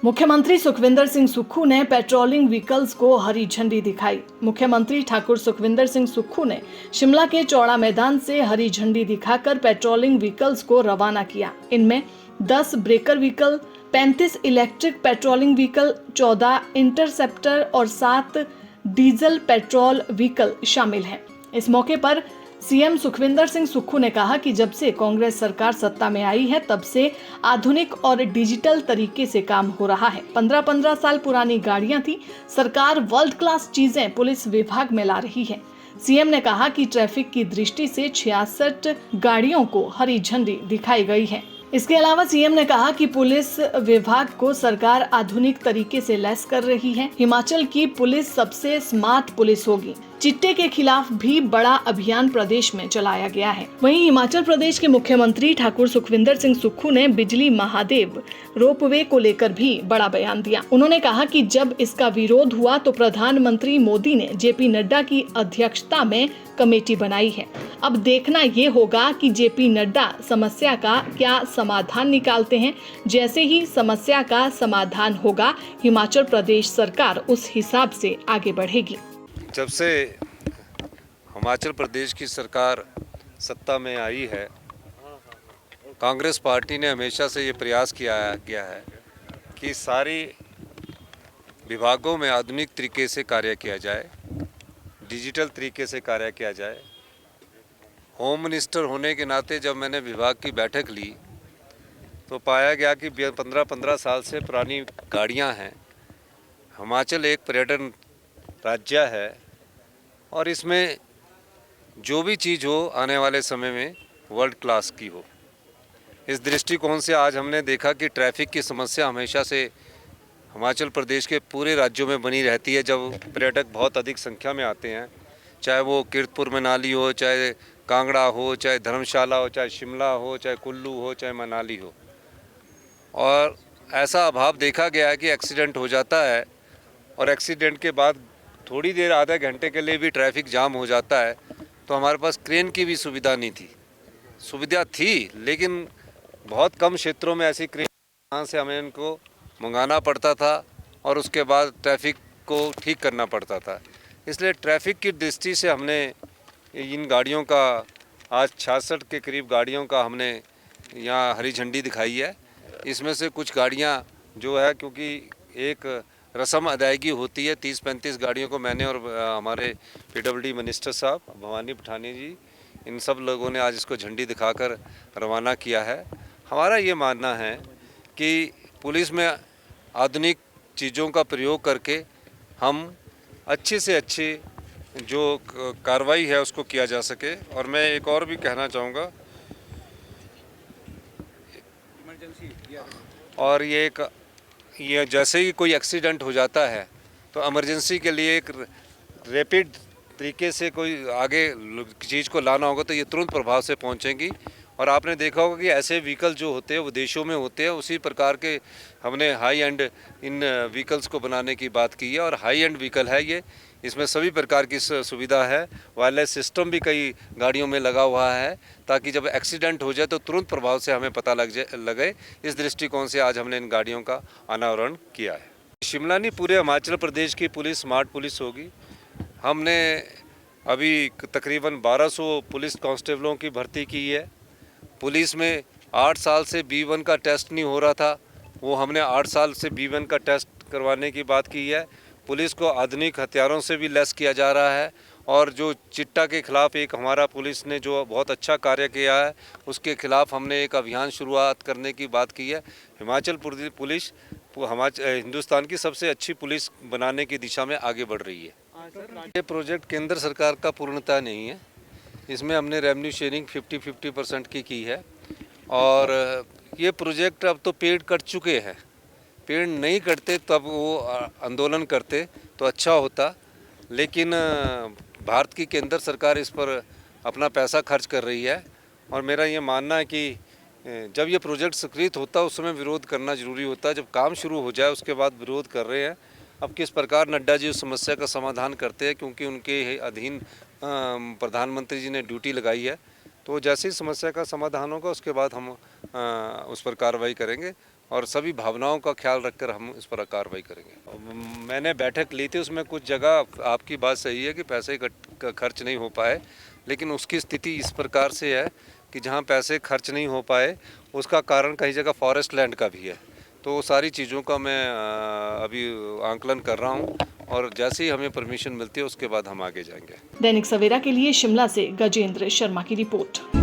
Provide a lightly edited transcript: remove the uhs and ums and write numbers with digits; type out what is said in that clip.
मुख्यमंत्री सुखविंदर सिंह सुक्खू ने patrolling vehicles को हरी झंडी दिखाई। मुख्यमंत्री ठाकुर सुखविंदर सिंह सुक्खू ने शिमला के चौड़ा मैदान से हरी झंडी दिखाकर पेट्रोलिंग व्हीकल्स को रवाना किया। इनमें 10 breaker vehicle, 35 electric patrolling vehicle, 14 interceptor और 7 डीजल पेट्रोल व्हीकल शामिल हैं। इस मौके पर सीएम सुखविंदर सिंह सुक्खू ने कहा कि जब से कांग्रेस सरकार सत्ता में आई है तब से आधुनिक और डिजिटल तरीके से काम हो रहा है। 15-15 साल पुरानी गाड़ियां थी, सरकार वर्ल्ड क्लास चीजें पुलिस विभाग में ला रही है। सीएम ने कहा कि ट्रैफिक की दृष्टि से 66 गाड़ियों को हरी झंडी दिखाई गई है। इसके अलावा सीएम ने कहा कि पुलिस विभाग को सरकार आधुनिक तरीके से लैस कर रही है। हिमाचल की पुलिस सबसे स्मार्ट पुलिस होगी। चिट्टे के खिलाफ भी बड़ा अभियान प्रदेश में चलाया गया है। वहीं हिमाचल प्रदेश के मुख्यमंत्री ठाकुर सुखविंदर सिंह सुक्खू ने बिजली महादेव रोपवे को लेकर भी बड़ा बयान दिया। उन्होंने कहा कि जब इसका विरोध हुआ तो प्रधानमंत्री मोदी ने जेपी नड्डा की अध्यक्षता में कमेटी बनाई है। अब देखना ये होगा कि जेपी नड्डा समस्या का क्या समाधान निकालते हैं। जैसे ही समस्या का समाधान होगा, हिमाचल प्रदेश सरकार उस हिसाब से आगे बढ़ेगी। जब से हिमाचल प्रदेश की सरकार सत्ता में आई है, कांग्रेस पार्टी ने हमेशा से ये प्रयास किया गया है कि सारी विभागों में आधुनिक तरीके से कार्य किया जाए, डिजिटल तरीके से कार्य किया जाए। होम मिनिस्टर होने के नाते जब मैंने विभाग की बैठक ली तो पाया गया कि 15-15 साल से पुरानी गाड़ियां हैं। हिमाचल एक पर्यटन राज्य है और इसमें जो भी चीज़ हो आने वाले समय में वर्ल्ड क्लास की हो। इस दृष्टिकोण से आज हमने देखा कि ट्रैफिक की समस्या हमेशा से हिमाचल प्रदेश के पूरे राज्यों में बनी रहती है। जब पर्यटक बहुत अधिक संख्या में आते हैं, चाहे वो कीरतपुर मनाली हो, चाहे कांगड़ा हो, चाहे धर्मशाला हो, चाहे शिमला हो, चाहे कुल्लू हो, चाहे मनाली हो, और ऐसा अभाव देखा गया है कि एक्सीडेंट हो जाता है और एक्सीडेंट के बाद थोड़ी देर आधे घंटे के लिए भी ट्रैफिक जाम हो जाता है। तो हमारे पास क्रेन की भी सुविधा नहीं थी। सुविधा थी लेकिन बहुत कम क्षेत्रों में ऐसी क्रेन, यहाँ से हमें इनको मंगाना पड़ता था और उसके बाद ट्रैफिक को ठीक करना पड़ता था। इसलिए ट्रैफिक की दृष्टि से हमने इन गाड़ियों का आज 66 के करीब गाड़ियों का हमने यहाँ हरी झंडी दिखाई है। इसमें से कुछ गाड़ियाँ जो है, क्योंकि एक रस्म अदायगी होती है, 30-35 गाड़ियों को मैंने और हमारे पीडब्ल्यूडी मिनिस्टर साहब भवानी पठानी जी, इन सब लोगों ने आज इसको झंडी दिखाकर रवाना किया है। हमारा ये मानना है कि पुलिस में आधुनिक चीज़ों का प्रयोग करके हम अच्छे से अच्छे जो कार्रवाई है उसको किया जा सके। और मैं एक और भी कहना चाहूँगा, और ये जैसे ही कोई एक्सीडेंट हो जाता है तो इमरजेंसी के लिए एक रैपिड तरीके से कोई आगे चीज़ को लाना होगा तो ये तुरंत प्रभाव से पहुंचेंगी। और आपने देखा होगा कि ऐसे व्हीकल जो होते हैं वो देशों में होते हैं, उसी प्रकार के हमने हाई एंड इन व्हीकल्स को बनाने की बात की है। और हाई एंड व्हीकल है ये, इसमें सभी प्रकार की सुविधा है। वायरलेस सिस्टम भी कई गाड़ियों में लगा हुआ है ताकि जब एक्सीडेंट हो जाए तो तुरंत प्रभाव से हमें पता लगे। इस दृष्टिकोण से आज हमने इन गाड़ियों का अनावरण किया है। शिमला नहीं, पूरे हिमाचल प्रदेश की पुलिस स्मार्ट पुलिस होगी। हमने अभी तकरीबन 1200 पुलिस कांस्टेबलों की भर्ती की है। पुलिस में 8 साल से B1 का टेस्ट नहीं हो रहा था, वो हमने 8 साल से B1 का टेस्ट करवाने की बात की है। पुलिस को आधुनिक हथियारों से भी लैस किया जा रहा है। और जो चिट्टा के खिलाफ एक हमारा पुलिस ने जो बहुत अच्छा कार्य किया है, उसके खिलाफ हमने एक अभियान शुरुआत करने की बात की है। हिमाचल पुलिस हिंदुस्तान की सबसे अच्छी पुलिस बनाने की दिशा में आगे बढ़ रही है। ये प्रोजेक्ट केंद्र सरकार का पूर्णतः नहीं है, इसमें हमने रेवेन्यू शेयरिंग 50-50% की है। और ये प्रोजेक्ट अब तो पेड़ कट चुके हैं, पेड़ नहीं कटते तब वो आंदोलन करते तो अच्छा होता। लेकिन भारत की केंद्र सरकार इस पर अपना पैसा खर्च कर रही है और मेरा ये मानना है कि जब ये प्रोजेक्ट स्वीकृत होता है उस समय विरोध करना ज़रूरी होता है। जब काम शुरू हो जाए उसके बाद विरोध कर रहे हैं। अब किस प्रकार नड्डा जी उस समस्या का समाधान करते हैं, क्योंकि उनके अधीन प्रधानमंत्री जी ने ड्यूटी लगाई है, तो जैसे ही समस्या का समाधान होगा उसके बाद हम उस पर कार्रवाई करेंगे। और सभी भावनाओं का ख्याल रखकर हम इस पर कार्रवाई करेंगे। मैंने बैठक ली थी, उसमें कुछ जगह आपकी बात सही है कि पैसे का खर्च नहीं हो पाए, लेकिन उसकी स्थिति इस प्रकार से है कि जहाँ पैसे खर्च नहीं हो पाए उसका कारण कई जगह फॉरेस्ट लैंड का भी है। तो सारी चीज़ों का मैं अभी आंकलन कर रहा हूँ और जैसे ही हमें परमिशन मिलती है उसके बाद हम आगे जाएंगे। दैनिक सवेरा के लिए शिमला से गजेंद्र शर्मा की रिपोर्ट।